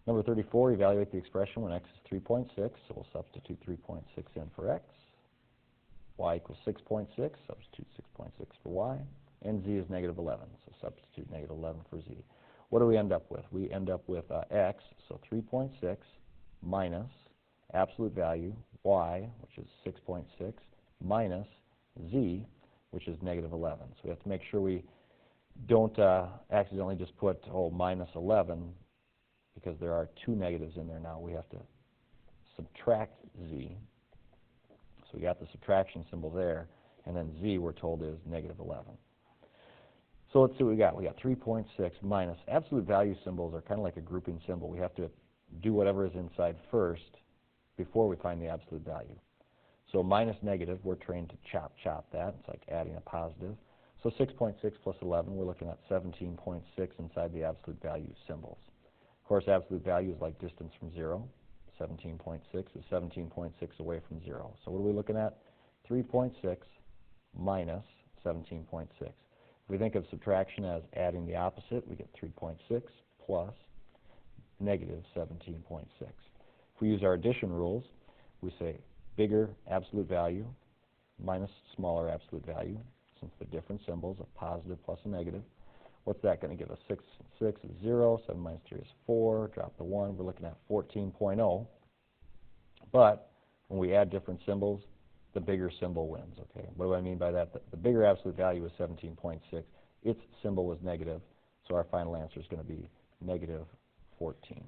Number 34, evaluate the expression when x is 3.6. So we'll substitute 3.6 in for x. Y equals 6.6, substitute 6.6 for y. And z is negative 11, so substitute negative 11 for z. What do we end up with? We end up with x, so 3.6 minus absolute value, y, which is 6.6, minus z, which is negative 11. So we have to make sure we don't accidentally just put, minus 11, because there are two negatives in there now. We have to subtract z. So we got the subtraction symbol there, and then z, we're told, is negative 11. So let's see what we got. We got 3.6 minus. Absolute value symbols are kind of like a grouping symbol. We have to do whatever is inside first before we find the absolute value. So minus negative, we're trained to chop that. It's like adding a positive. So 6.6 plus 11, we're looking at 17.6 inside the absolute value symbols. Of course, absolute value is like distance from 0. 17.6 is 17.6 away from 0. So what are we looking at? 3.6 minus 17.6. If we think of subtraction as adding the opposite, we get 3.6 plus negative 17.6. If we use our addition rules, we say bigger absolute value minus smaller absolute value, since the different symbols, a positive plus a negative. What's that going to give us? 6 is 0, 7 minus 3 is 4, drop the 1, we're looking at 14.0. But when we add different symbols, the bigger symbol wins, okay? What do I mean by that? The bigger absolute value is 17.6. Its symbol was negative, so our final answer is going to be negative 14.